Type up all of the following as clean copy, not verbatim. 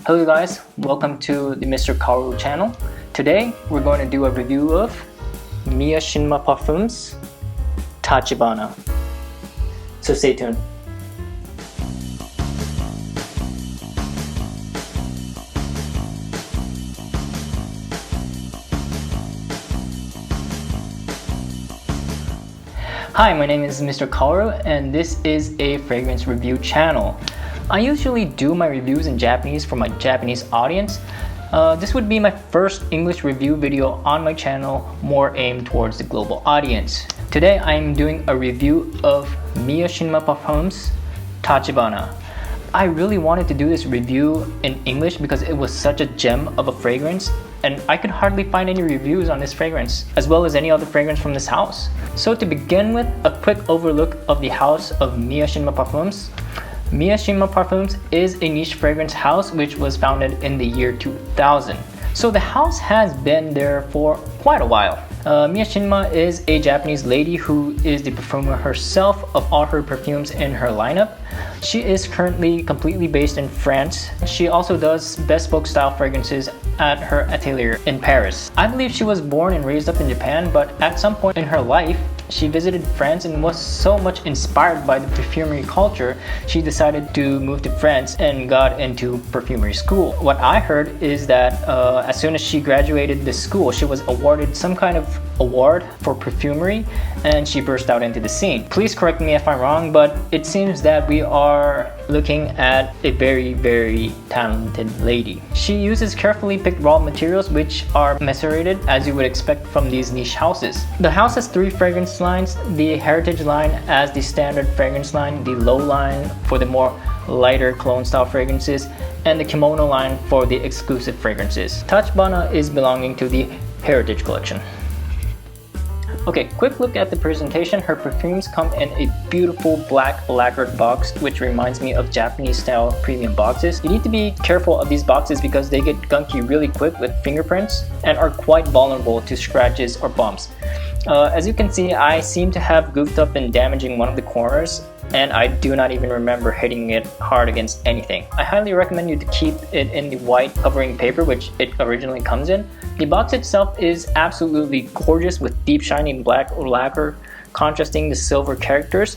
Hello guys, welcome to the Mr. Kaoru channel. Today we're going to do a review of Miya Shinma Parfums Tachibana. So stay tuned. Hi, my name is Mr. Kaoru and this is a fragrance review channel. I usually do my reviews in Japanese for my Japanese audience. This would be my first English review video on my channel, more aimed towards the global audience. Today I'm doing a review of Miya Shinma Parfums Tachibana. I really wanted to do this review in English because it was such a gem of a fragrance and I could hardly find any reviews on this fragrance, as well as any other fragrance from this house. So to begin with, a quick overlook of the house of Miya Shinma Parfums. Miya Shinma Parfums is a niche fragrance house which was founded in the year 2000. So the house has been there for quite a while. Miya Shinma is a Japanese lady who is the perfumer herself of all her perfumes in her lineup. She is currently completely based in France. She also does bespoke style fragrances at her atelier in Paris. I believe she was born and raised up in Japan, but at some point in her life, she visited France and was so much inspired by the perfumery culture, she decided to move to France and got into perfumery school. What I heard is that as soon as she graduated the school, she was awarded some kind of award for perfumery and she burst out into the scene. Please correct me if I'm wrong, but it seems that we are looking at a very talented lady. She uses carefully picked raw materials which are macerated as you would expect from these niche houses. The house has three fragrance lines: the Heritage line as the standard fragrance line, the Low line for the more lighter cologne style fragrances, and the Kimono line for the exclusive fragrances. Tachibana is belonging to the Heritage collection. Okay, quick look at the presentation. Her perfumes come in a beautiful black lacquered box, which reminds me of Japanese style premium boxes. You need to be careful of these boxes because they get gunky really quick with fingerprints and are quite vulnerable to scratches or bumps. As you can see, I seem to have goofed up and damaging one of the corners, and I do not even remember hitting it hard against anything. I highly recommend you to keep it in the white covering paper which it originally comes in. The box itself is absolutely gorgeous with deep shining black lacquer contrasting the silver characters.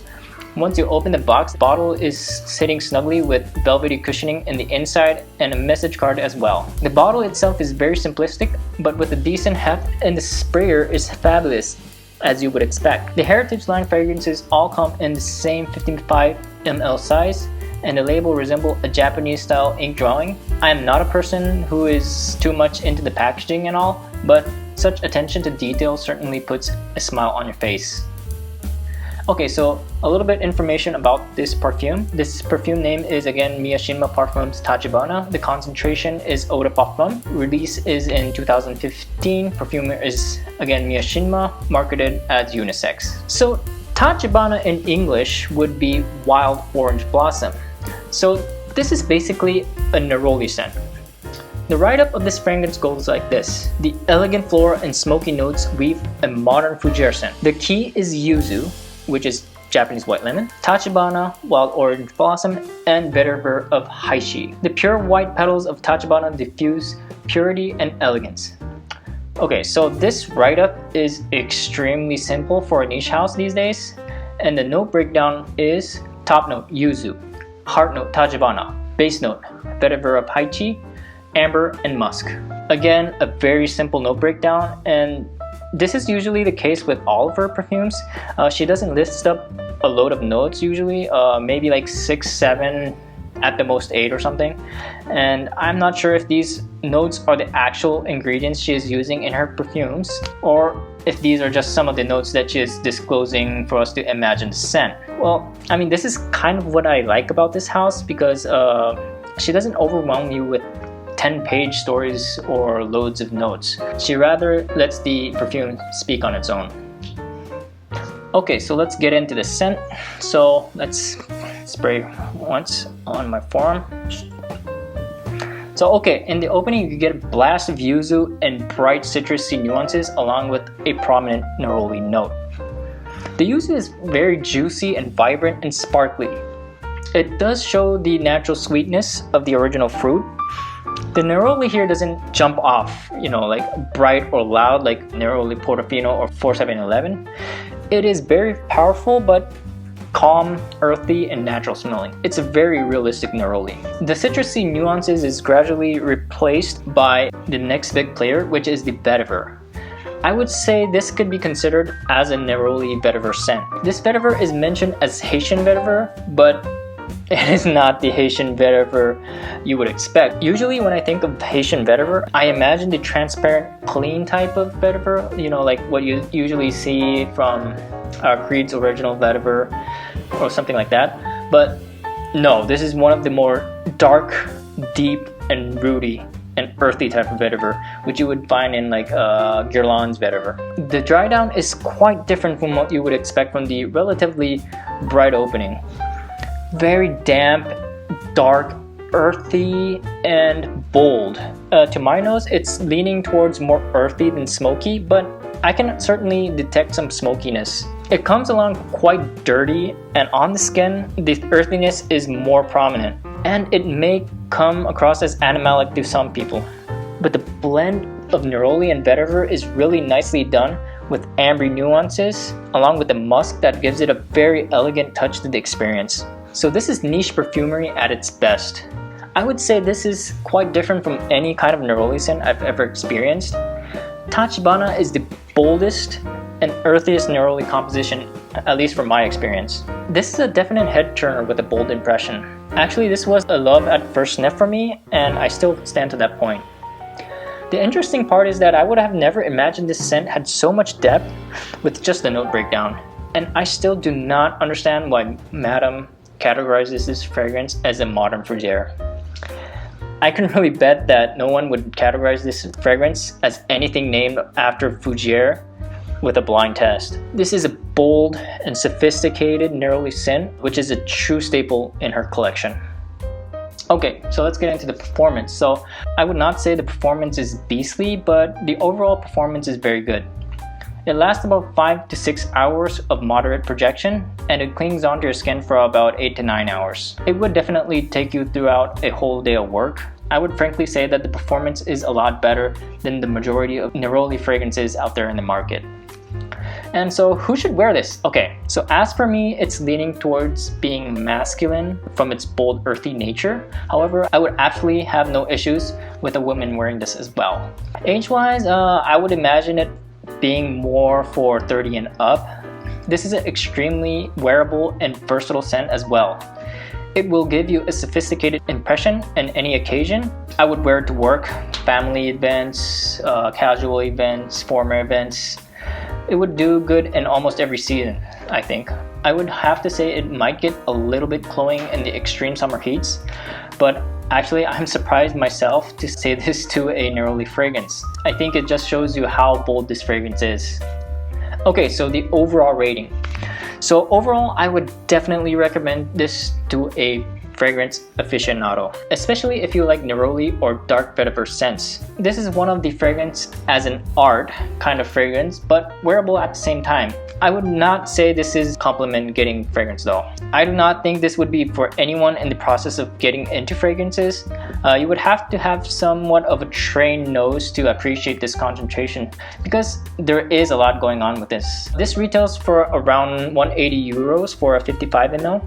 Once you open the box, the bottle is sitting snugly with velvety cushioning in the inside and a message card as well. The bottle itself is very simplistic but with a decent heft, and the sprayer is fabulous as you would expect. The Heritage line fragrances all come in the same 55 ml size and the label resembles a Japanese style ink drawing. I am not a person who is too much into the packaging and all, but such attention to detail certainly puts a smile on your face. Okay, so a little bit information about this perfume. This perfume name is again Miya Shinma Parfums Tachibana. The concentration is Eau de Parfum. Release is in 2015. Perfumer is again Miya Shinma, marketed as unisex. So Tachibana in English would be wild orange blossom. So this is basically a Neroli scent. The write-up of this fragrance goes like this: the elegant floral and smoky notes weave a modern fougere scent. The key is yuzu, which is Japanese white lemon, Tachibana, wild orange blossom, and vetiver of Haishi. The pure white petals of Tachibana diffuse purity and elegance. Okay, so this write-up is extremely simple for a niche house these days, and the note breakdown is top note yuzu, heart note Tachibana, base note vetiver of Haishi, amber, and musk. Again, a very simple note breakdown, and this is usually the case with all of her perfumes. She doesn't list up a load of notes usually, maybe like 6, 7, at the most 8 or something. And I'm not sure if these notes are the actual ingredients she is using in her perfumes, or if these are just some of the notes that she is disclosing for us to imagine the scent. Well, I mean, this is kind of what I like about this house because she doesn't overwhelm you with 10-page stories or loads of notes. She rather lets the perfume speak on its own. Okay, so let's get into the scent. So let's spray once on my forearm. So okay, in the opening you get a blast of yuzu and bright citrusy nuances along with a prominent neroli note. The yuzu is very juicy and vibrant and sparkly. It does show the natural sweetness of the original fruit, The Neroli here doesn't jump off, like bright or loud like Neroli Portofino or 4711. It is very powerful but calm, earthy, and natural smelling. It's a very realistic Neroli. The citrusy nuances is gradually replaced by the next big player, which is the vetiver. I would say this could be considered as a Neroli vetiver scent. This vetiver is mentioned as Haitian vetiver, but it is not the Haitian vetiver you would expect. Usually when I think of Haitian vetiver, I imagine the transparent, clean type of vetiver, like what you usually see from Creed's original vetiver or something like that. But no, this is one of the more dark, deep, and rooty and earthy type of vetiver, which you would find in like Guerlain's vetiver. The dry down is quite different from what you would expect from the relatively bright opening. Very damp, dark, earthy, and bold. To my nose, it's leaning towards more earthy than smoky, but I can certainly detect some smokiness. It comes along quite dirty, and on the skin, the earthiness is more prominent, and it may come across as animalic to some people. But the blend of Neroli and vetiver is really nicely done with ambery nuances, along with the musk that gives it a very elegant touch to the experience. So this is niche perfumery at its best. I would say this is quite different from any kind of Neroli scent I've ever experienced. Tachibana is the boldest and earthiest Neroli composition, at least from my experience. This is a definite head turner with a bold impression. Actually, this was a love at first sniff for me, and I still stand to that point. The interesting part is that I would have never imagined this scent had so much depth with just the note breakdown. And I still do not understand why Madame categorizes this fragrance as a modern fougere. I can really bet that no one would categorize this fragrance as anything named after fougere with a blind test. This is a bold and sophisticated Neroli scent, which is a true staple in her collection. Okay, so let's get into the performance. So I would not say the performance is beastly, but the overall performance is very good. It lasts about 5 to 6 hours of moderate projection, and it clings onto your skin for about 8 to 9 hours. It would definitely take you throughout a whole day of work. I would frankly say that the performance is a lot better than the majority of Neroli fragrances out there in the market. And so who should wear this? Okay, so as for me, it's leaning towards being masculine from its bold, earthy nature. However, I would absolutely have no issues with a woman wearing this as well. Age-wise, I would imagine it being more for 30 and up. This is an extremely wearable and versatile scent as well. It will give you a sophisticated impression in any occasion. I would wear it to work, family events, casual events, formal events. It would do good in almost every season, I think. I would have to say it might get a little bit cloying in the extreme summer heats, but actually I'm surprised myself to say this to a Neroli fragrance. I think it just shows you how bold this fragrance is. Okay, so the overall rating. So overall, I would definitely recommend this to a fragrance aficionado, especially if you like Neroli or dark vetiver scents. This is one of the fragrance as an art kind of fragrance, but wearable at the same time. I would not say this is compliment getting fragrance though. I do not think this would be for anyone in the process of getting into fragrances. You would have to have somewhat of a trained nose to appreciate this concentration because there is a lot going on with this. This retails for around 180 euros for a 55 ml.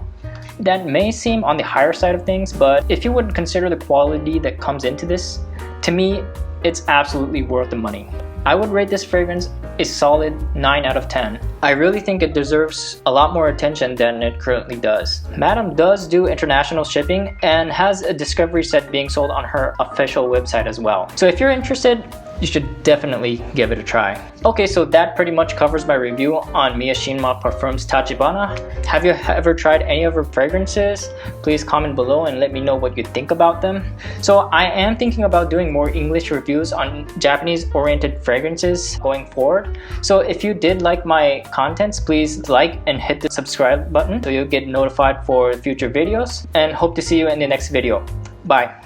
That may seem on the higher side of things, but if you would consider the quality that comes into this, to me, it's absolutely worth the money. I would rate this fragrance a solid 9 out of 10. I really think it deserves a lot more attention than it currently does. Madame does do international shipping and has a discovery set being sold on her official website as well. So if you're interested, you should definitely give it a try. Okay, so that pretty much covers my review on Miya Shinma Parfums Tachibana. Have you ever tried any of her fragrances? Please comment below and let me know what you think about them. So I am thinking about doing more English reviews on Japanese-oriented fragrances going forward. So if you did like my contents, please like and hit the subscribe button so you'll get notified for future videos, and hope to see you in the next video. Bye.